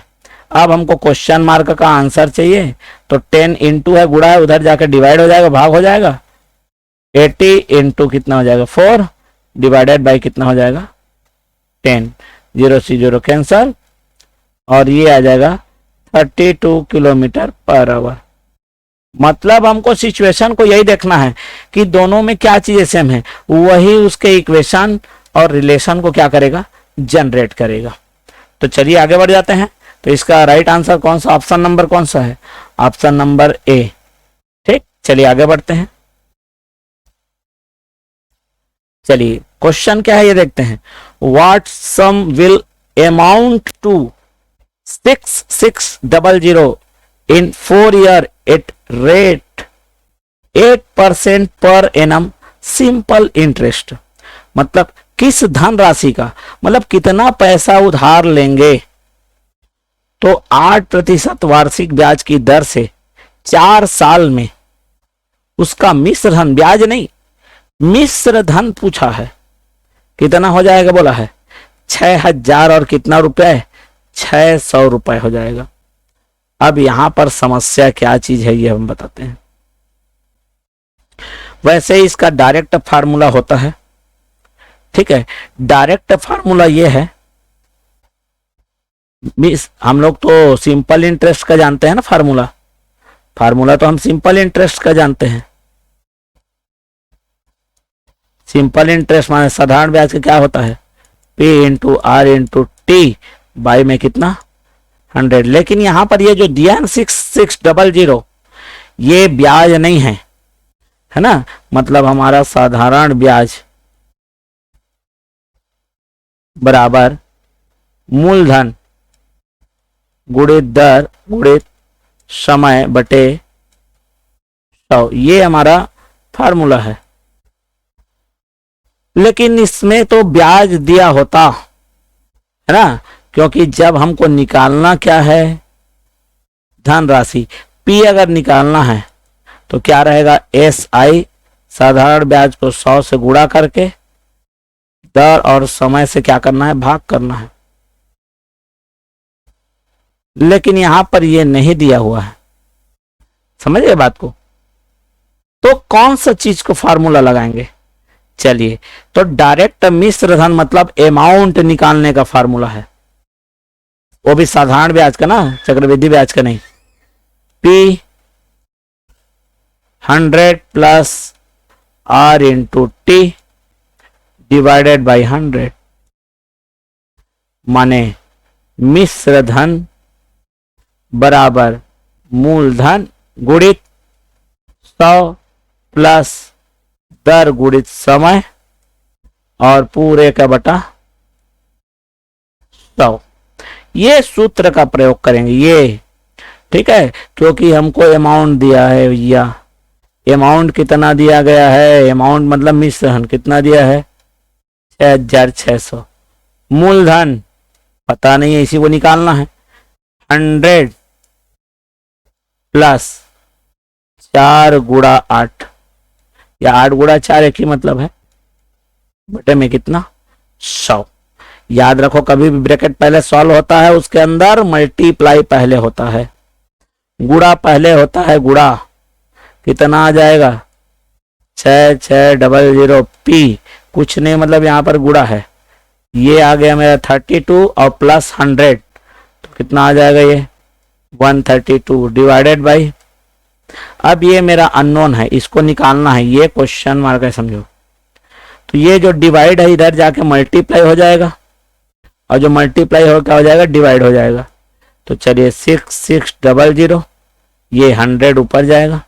अब हमको क्वेश्चन मार्क का आंसर चाहिए, तो 10 इंटू है, गुणा है, उधर जाकर डिवाइड हो जाएगा, भाग हो जाएगा। 80 इंटू कितना हो जाएगा 4, डिवाइडेड बाई कितना हो जाएगा 10, 0 से 0 कैंसल, और ये आ जाएगा 32 किलोमीटर पर आवर। मतलब हमको सिचुएशन को यही देखना है कि दोनों में क्या चीजें सेम है, वही उसके इक्वेशन और रिलेशन को क्या करेगा, जनरेट करेगा। तो चलिए आगे बढ़ जाते हैं। तो इसका राइट आंसर कौन सा, ऑप्शन नंबर कौन सा है, ऑप्शन नंबर ए। ठीक, चलिए आगे बढ़ते हैं। चलिए, क्वेश्चन क्या है ये देखते हैं। What sum will amount to 6600 in 4 year at rate 8% per annum simple interest. मतलब किस धन राशि का, मतलब कितना पैसा उधार लेंगे तो 8% वार्षिक ब्याज की दर से 4 साल में उसका मिश्र धन, ब्याज नहीं मिश्र धन पूछा है, कितना हो जाएगा बोला है 6000 और कितना रुपए, 600 रुपए हो जाएगा। अब यहां पर समस्या क्या चीज है ये हम बताते हैं। वैसे ही इसका डायरेक्ट फार्मूला होता है, ठीक है। डायरेक्ट फार्मूला ये है, हम लोग तो सिंपल इंटरेस्ट का जानते हैं ना फार्मूला, फार्मूला तो हम सिंपल इंटरेस्ट का जानते हैं। सिंपल इंटरेस्ट माने साधारण ब्याज का क्या होता है, P into R into T by में कितना 100। लेकिन यहां पर ये जो दिया है ना 6600, ये ब्याज नहीं है, है ना। मतलब हमारा साधारण ब्याज बराबर मूलधन गुणित दर गुणित समय बटे 100, ये हमारा फार्मूला है। लेकिन इसमें तो ब्याज दिया होता है ना, क्योंकि जब हमको निकालना क्या है धनराशि, P अगर निकालना है तो क्या रहेगा, SI साधारण ब्याज को 100 से गुणा करके दर और समय से क्या करना है, भाग करना है। लेकिन यहां पर ये नहीं दिया हुआ है, समझ गए बात को। तो कौन सा चीज को फार्मूला लगाएंगे, चलिए। तो डायरेक्ट मिश्र धन मतलब अमाउंट निकालने का फार्मूला है, वो भी साधारण ब्याज का ना, चक्रवृद्धि ब्याज का नहीं। P 100 plus R into T divided by 100, माने मिश्र धन बराबर मूलधन गुणित 100 प्लस दर गुणित समय और पूरे का बटा 100। ये सूत्र का प्रयोग करेंगे ये, ठीक है। क्योंकि हमको अमाउंट दिया है भैया, अमाउंट कितना दिया गया है, अमाउंट मतलब मिश्रण कितना दिया है 6600। मूलधन पता नहीं है, इसी को निकालना है। 100 प्लस 4 गुणा 8 या 8 गुणा 4 एक ही मतलब है, बटे में कितना 100। याद रखो कभी भी ब्रैकेट पहले सॉल्व होता है उसके अंदर मल्टीप्लाई पहले होता है, गुणा पहले होता है। गुणा कितना आ जाएगा 6600 P कुछ नहीं, मतलब यहां पर गुणा है। ये आ गया मेरा 32 और प्लस 100 तो कितना आ जाएगा ये 132 डिवाइडेड बाई अब ये मेरा अननोन है, इसको निकालना है, ये क्वेश्चन मार्क है समझो। तो ये जो डिवाइड है इधर जाके मल्टीप्लाई हो जाएगा, और जो मल्टीप्लाई हो क्या हो जाएगा, डिवाइड हो जाएगा। तो चलिए 6600, ये 100 ऊपर जाएगा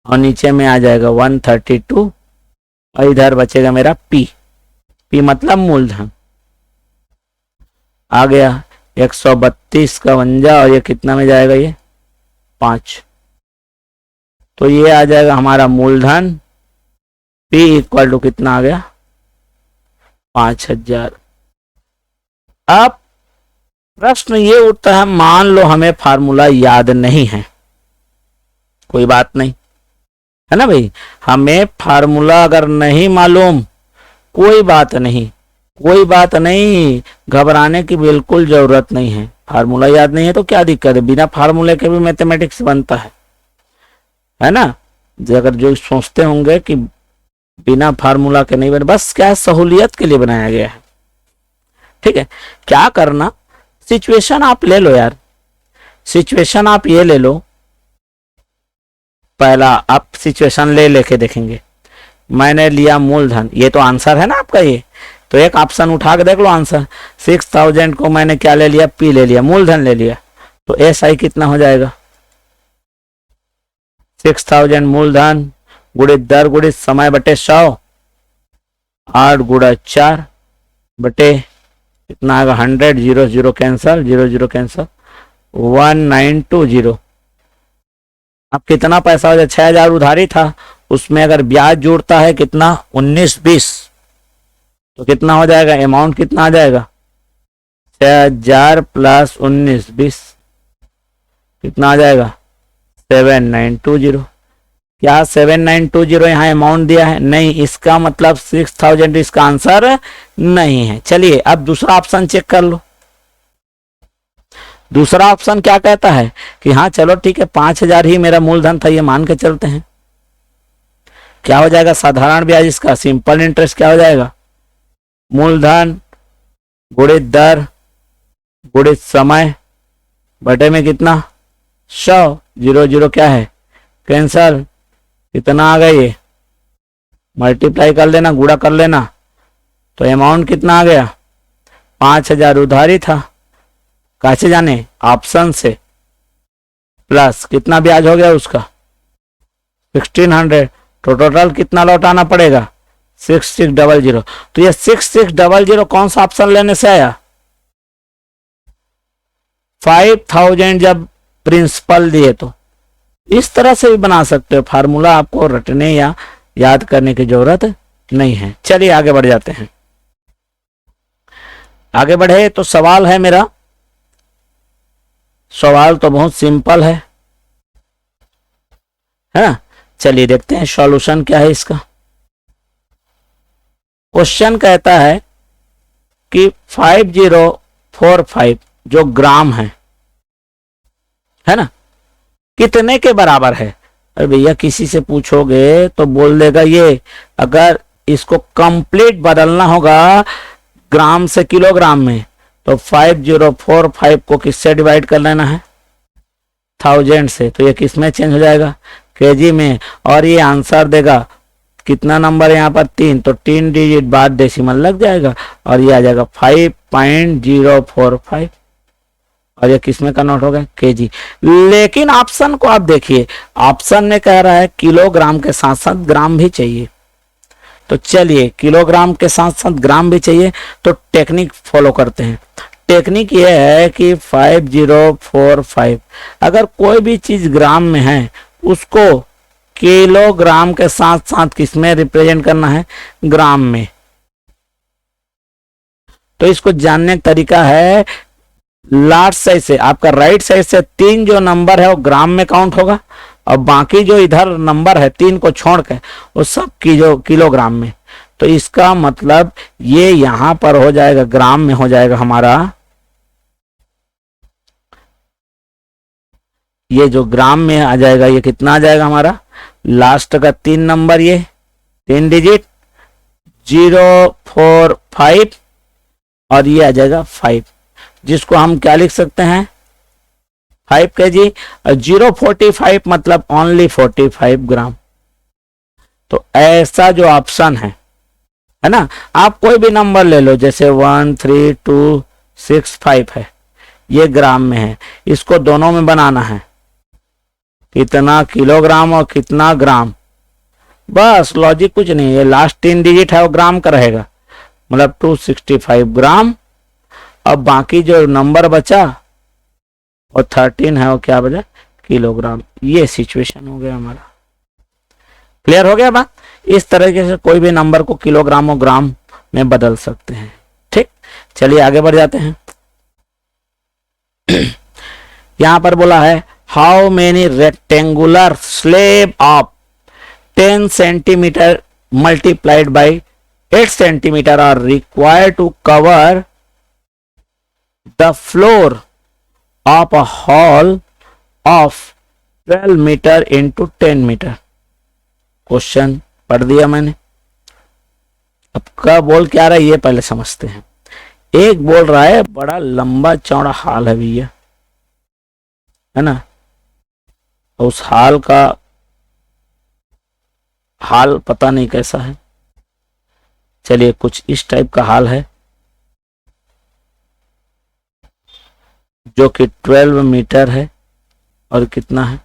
और नीचे में आ जाएगा 132, और इधर बचेगा मेरा पी, पी मतलब मूलधन आ गया 132 का 52, और ये कितना में जाएगा, ये 5। तो ये आ जाएगा हमारा मूलधन पी इक्वल टू कितना आ गया, 5000। अब प्रश्न ये उठता है, मान लो हमें फार्मूला याद नहीं है, कोई बात नहीं है ना भाई, हमें फार्मूला अगर नहीं मालूम कोई बात नहीं, कोई बात नहीं, घबराने की बिल्कुल जरूरत नहीं है। फार्मूला याद नहीं है तो क्या दिक्कत है, बिना फार्मूले के भी मैथमेटिक्स बनता है ना। अगर जो सोचते होंगे कि बिना फार्मूला के नहीं बने, बस क्या है, सहूलियत के लिए बनाया गया है, ठीक है। क्या करना, सिचुएशन आप ले लो यार, सिचुएशन आप ये ले लो, पहला आप सिचुएशन ले लेके देखेंगे। मैंने लिया मूलधन, ये तो आंसर है ना आपका, ये तो एक ऑप्शन उठा के देख लो आंसर। 6000 को मैंने क्या ले लिया, पी ले लिया, मूलधन ले लिया, तो एस आई कितना हो जाएगा, 6000 मूलधन गुणित दर गुणित समय बटे 100, 8 गुणा 4 बटे कितना आएगा 100, 0 0 कैंसल, 0 0 कैंसल, 1920। अब कितना पैसा हो जाए, 6000 उधारी था, उसमें अगर ब्याज जोड़ता है कितना 1920, तो कितना हो जाएगा, अमाउंट कितना आ जाएगा, 6000 प्लस 1920 कितना आ जाएगा, 7920। क्या 7920 यहाँ अमाउंट दिया है, नहीं, इसका मतलब 6000 इसका आंसर नहीं है। चलिए अब दूसरा ऑप्शन चेक कर लो। दूसरा ऑप्शन क्या कहता है कि हाँ चलो ठीक है, 5000 ही मेरा मूलधन था, ये मान के चलते हैं। क्या हो जाएगा, साधारण ब्याज इसका, सिंपल इंटरेस्ट क्या हो जाएगा, मूलधन गुणित दर गुणित समय बटे में कितना 100, 0 0 क्या है कैंसल, कितना आ गया, ये मल्टीप्लाई कर लेना, गुणा कर लेना, तो अमाउंट कितना आ गया, 5000 उधारी था, कैसे जाने, ऑप्शन से, प्लस कितना ब्याज हो गया उसका 1600, तो टोटल कितना लौटाना पड़ेगा 6600। तो ये 6600 कौन सा ऑप्शन लेने से आया, 5000 जब प्रिंसिपल दिए, तो इस तरह से भी बना सकते हो, फार्मूला आपको रटने या याद करने की जरूरत नहीं है। चलिए आगे बढ़ जाते हैं। आगे बढ़े तो सवाल है मेरा, सवाल तो बहुत सिंपल है ना। चलिए देखते हैं सॉल्यूशन क्या है इसका। क्वेश्चन कहता है कि 5045 जो ग्राम है ना, कितने के बराबर है। अरे भैया किसी से पूछोगे तो बोल देगा ये, अगर इसको कंप्लीट बदलना होगा ग्राम से किलोग्राम में, तो 5045 को किससे डिवाइड कर लेना है, 1000 से, तो ये किस में चेंज हो जाएगा, केजी में, और ये आंसर देगा कितना नंबर है यहाँ पर 3, तो 3 डिजिट बाद डेसिमल लग जाएगा, और ये आ जाएगा 5.045, और ये किस में कन्वर्ट हो गया, केजी। लेकिन ऑप्शन को आप देखिए, ऑप्शन में कह रहा है किलोग्राम के साथ साथ ग्राम भी चाहिए। तो चलिए किलोग्राम के साथ साथ ग्राम भी चाहिए, तो टेक्निक फॉलो करते हैं। टेक्निक ये है कि 5045 अगर कोई भी चीज ग्राम में है, उसको किलोग्राम के साथ साथ किसमें रिप्रेजेंट करना है, ग्राम में। तो इसको जानने का तरीका है, लास्ट साइड से आपका राइट साइड से 3 जो नंबर है वो ग्राम में काउंट होगा, और बाकी जो इधर नंबर है 3 को छोड़ के वो सब किलोग्राम में। तो इसका मतलब ये यहां पर हो जाएगा, ग्राम में हो जाएगा हमारा, ये जो ग्राम में आ जाएगा, ये कितना आ जाएगा हमारा, लास्ट का 3 नंबर, ये 3 डिजिट 045, और ये आ जाएगा 5, जिसको हम क्या लिख सकते हैं, 5 kg, 0.45 मतलब ओनली 45 ग्राम। तो ऐसा जो ऑप्शन है ना, आप कोई भी नंबर ले लो, जैसे 1 3 2 6 5 है, ये ग्राम में है, इसको दोनों में बनाना है, कितना किलोग्राम और कितना ग्राम, बस लॉजिक कुछ नहीं है। लास्ट 3 डिजिट है वो ग्राम का रहेगा, मतलब 265 ग्राम। अब बाकी जो नंबर बचा और 13 है वो क्या बचा, किलोग्राम। ये सिचुएशन हो गया हमारा। क्लियर हो गया बात। इस तरीके से कोई भी नंबर को किलोग्राम और ग्राम में बदल सकते हैं। ठीक, चलिए आगे बढ़ जाते हैं। यहां पर बोला है how many rectangular slab of 10 centimetre multiplied by 8 centimetre are required to cover the floor of a hall of 12 metre into 10 metre. Question पढ़ दिया मैंने। अब का बोल क्या रहा है ये पहले समझते हैं। एक बोल रहा है बड़ा लंबा चौड़ा हॉल है भैया, है ना, उस हाल का हाल पता नहीं कैसा है। चलिए कुछ इस टाइप का हाल है जो कि 12 मीटर है और कितना है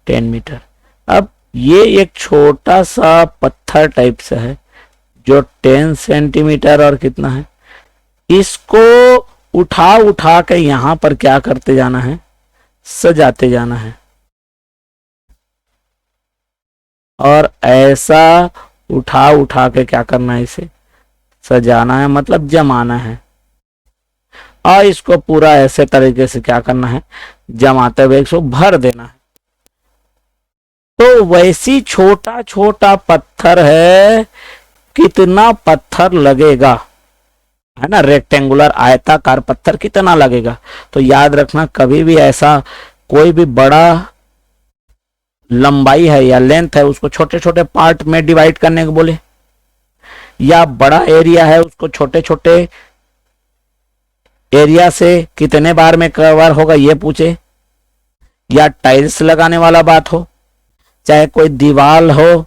10 मीटर। अब ये एक छोटा सा पत्थर टाइप से है जो 10 सेंटीमीटर और कितना है, इसको उठा उठा के यहां पर क्या करते जाना है, सजाते जाना है। और ऐसा उठा उठा के क्या करना है, इसे सजाना है, मतलब जमाना है। और इसको पूरा ऐसे तरीके से क्या करना है, जमाते हुए इसको भर देना है। तो वैसी छोटा छोटा पत्थर है, कितना पत्थर लगेगा, है ना, रेक्टेंगुलर आयताकार पत्थर कितना लगेगा। तो याद रखना कभी भी ऐसा कोई भी बड़ा लंबाई है या लेंथ है उसको छोटे छोटे पार्ट में डिवाइड करने को बोले, या बड़ा एरिया है उसको छोटे छोटे एरिया से कितने बार में कवर होगा ये पूछे, या टाइल्स लगाने वाला बात हो, चाहे कोई दीवार हो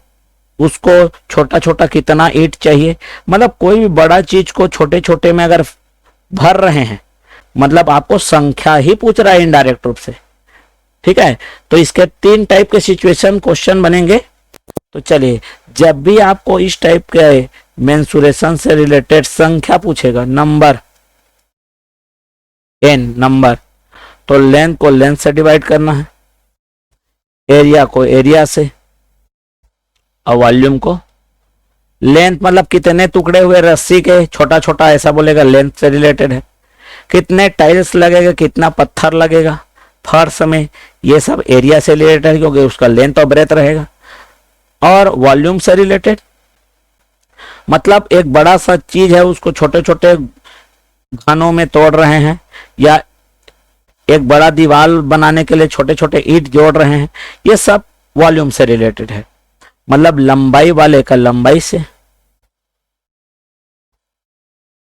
उसको छोटा छोटा कितना ईंट चाहिए, मतलब कोई भी बड़ा चीज को छोटे छोटे में अगर भर रहे हैं, मतलब आपको संख्या ही पूछ रहा है इनडायरेक्ट रूप से। ठीक है, तो इसके 3 टाइप के सिचुएशन क्वेश्चन बनेंगे। तो चलिए, जब भी आपको इस टाइप के मेंसुरेशन से रिलेटेड संख्या पूछेगा, नंबर n नंबर, तो लेंथ को लेंथ से डिवाइड करना है, एरिया को एरिया से, और वॉल्यूम को लेंथ मतलब कितने टुकड़े हुए रस्सी के, छोटा छोटा ऐसा बोलेगा, लेंथ से रिलेटेड है। कितने टाइल्स लगेगा, कितना पत्थर लगेगा फर्श में, ये सब एरिया से रिलेटेड है क्योंकि उसका लेंथ और ब्रेथ रहेगा। और वॉल्यूम से रिलेटेड मतलब एक बड़ा सा चीज है उसको छोटे छोटे घनों में तोड़ रहे हैं, या एक बड़ा दीवार बनाने के लिए छोटे छोटे ईंट जोड़ रहे हैं, ये सब वॉल्यूम से रिलेटेड है। मतलब लंबाई वाले का लंबाई से,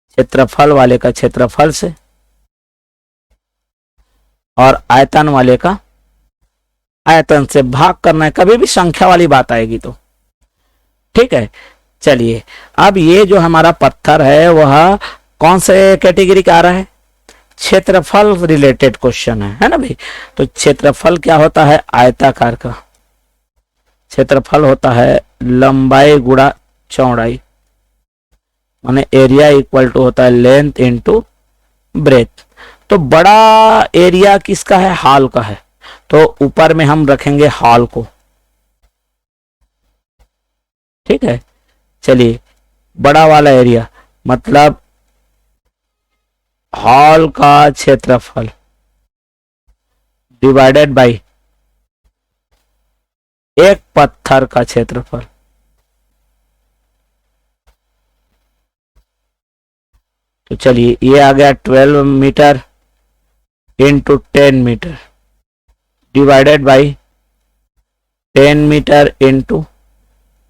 क्षेत्रफल वाले का क्षेत्रफल से, और आयतन वाले का आयतन से भाग करना है। कभी भी संख्या वाली बात आएगी तो ठीक है। चलिए, अब ये जो हमारा पत्थर है वह कौन से कैटेगरी का आ रहा है, क्षेत्रफल रिलेटेड क्वेश्चन है ना भाई। तो क्षेत्रफल क्या होता है, आयताकार का क्षेत्रफल होता है लंबाई गुणा चौड़ाई, माने एरिया इक्वल टू होता है लेंथ इनटू ब्रेथ। तो बड़ा एरिया किसका है, हॉल का है, तो ऊपर में हम रखेंगे हॉल को। ठीक है, चलिए, बड़ा वाला एरिया मतलब हॉल का क्षेत्रफल डिवाइडेड बाय एक पत्थर का क्षेत्रफल। तो चलिए, ये आ गया 12 metre into 10 metre divided by 10 metre into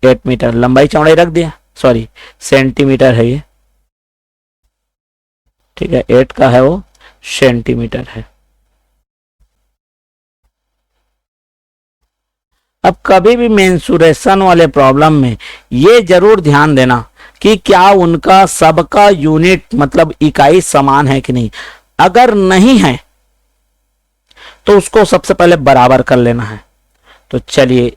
8 metre. लंबाई चौड़ाई रख दिया, सॉरी सेंटीमीटर है ये, ठीक है, 8 का है वो सेंटीमीटर है। अब कभी भी मेंसुरेशन वाले प्रॉब्लम में ये जरूर ध्यान देना कि क्या उनका सबका यूनिट मतलब इकाई समान है कि नहीं। अगर नहीं है तो उसको सबसे पहले बराबर कर लेना है। तो चलिए,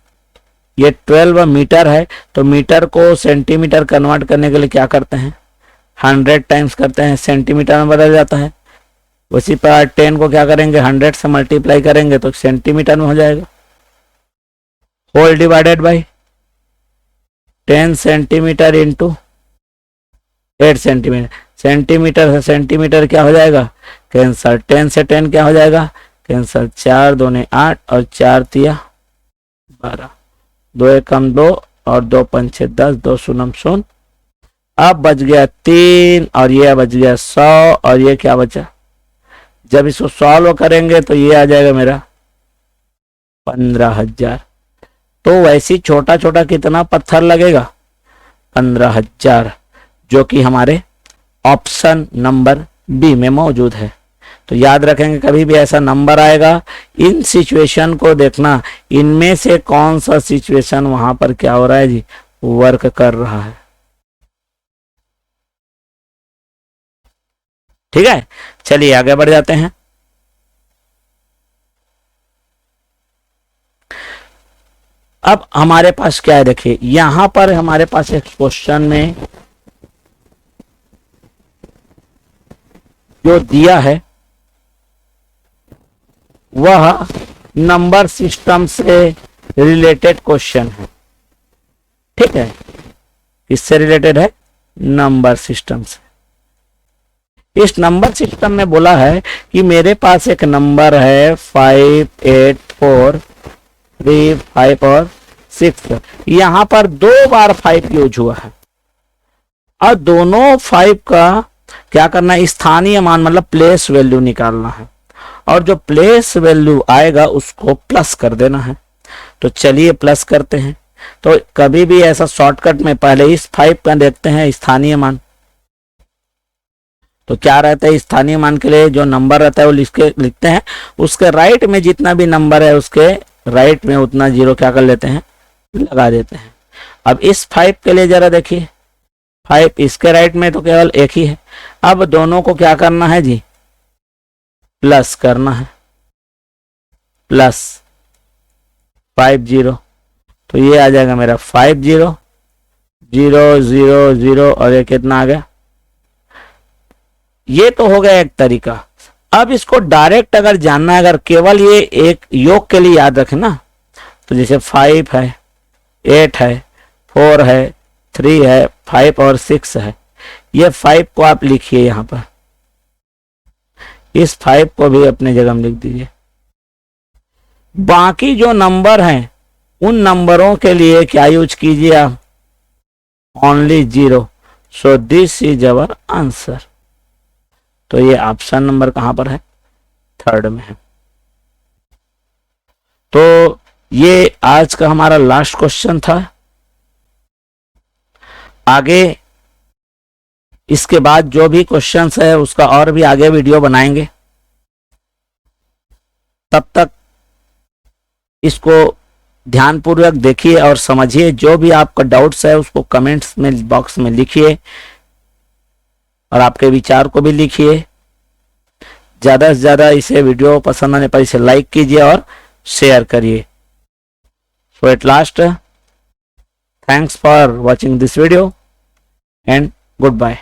ये 12 मीटर है, तो मीटर को सेंटीमीटर कन्वर्ट करने के लिए क्या करते हैं, 100 टाइम्स करते हैं, सेंटीमीटर में बदल जाता है। उसी पर 10 को क्या करेंगे, 100 से मल्टीप्लाई करेंगे तो सेंटीमीटर में हो जाएगा। Whole divided by 10 centimetre into 8 centimetre. Centimetre से सेंटीमीटर क्या हो जाएगा, कैंसर। 10 से 10 क्या हो जाएगा, कैंसर। 4 दूने 8 और 4 तिया 12, 2 एकम 2 और 2 पंचे 10, 2 शून्य शून्य। अब बच गया 3 और ये बच गया 100 और ये क्या बचा। जब इसको सॉल्व करेंगे तो ये आ जाएगा मेरा 15,000। तो वैसी छोटा छोटा कितना पत्थर लगेगा, 15,000, जो कि हमारे ऑप्शन नंबर बी में मौजूद है। तो याद रखेंगे, कभी भी ऐसा नंबर आएगा, इन सिचुएशन को देखना, इनमें से कौन सा सिचुएशन वहां पर क्या हो रहा है जी, वर्क कर रहा है। ठीक है, चलिए आगे बढ़ जाते हैं। अब हमारे पास क्या है, देखिए यहां पर हमारे पास एक क्वेश्चन में जो दिया है वह नंबर सिस्टम से रिलेटेड क्वेश्चन है। ठीक है, किससे रिलेटेड है, नंबर सिस्टम से। इस नंबर सिस्टम में बोला है कि मेरे पास एक नंबर है 5, 8, 4, 3, 5 और 6। यहां पर 2 बार 5 यूज हुआ है और दोनों 5 का क्या करना है, स्थानीय मान मतलब प्लेस वैल्यू निकालना है, और जो प्लेस वैल्यू आएगा उसको प्लस कर देना है। तो चलिए प्लस करते हैं। तो कभी भी ऐसा शॉर्टकट में पहले इस 5 का देखते हैं स्थानीय मान। तो क्या रहता है, स्थानीय मान के लिए जो नंबर रहता है वो लिखते हैं, उसके राइट में जितना भी नंबर है उसके राइट में उतना जीरो क्या कर लेते हैं, लगा देते हैं। अब इस 5 के लिए जरा देखिए, 5 इसके राइट में तो केवल एक ही है। अब दोनों को क्या करना है जी, प्लस करना है, प्लस 50। तो ये आ जाएगा मेरा 50 0 0 0 और ये कितना आ गया। ये तो हो गया एक तरीका। अब इसको डायरेक्ट अगर जानना है, अगर केवल ये एक योग के लिए याद रखें ना, तो जैसे 5 है, 8 है, 4 है, 3 है, 5 और 6 है। ये 5 को आप लिखिए यहां पर, इस 5 को भी अपने जगह में लिख दीजिए। बाकी जो नंबर हैं उन नंबरों के लिए क्या यूज कीजिए आप, only 0। So this is our answer. तो ये ऑप्शन नंबर कहां पर है, 3rd में है। तो ये आज का हमारा लास्ट क्वेश्चन था। आगे इसके बाद जो भी क्वेश्चंस है उसका और भी आगे वीडियो बनाएंगे। तब तक इसको ध्यानपूर्वक देखिए और समझिए। जो भी आपका डाउट्स है उसको कमेंट्स में बॉक्स में लिखिए और आपके विचार को भी लिखिए। ज्यादा से ज्यादा इसे वीडियो पसंद आने पर इसे लाइक कीजिए और शेयर करिए। So at last, thanks for watching this video and good bye.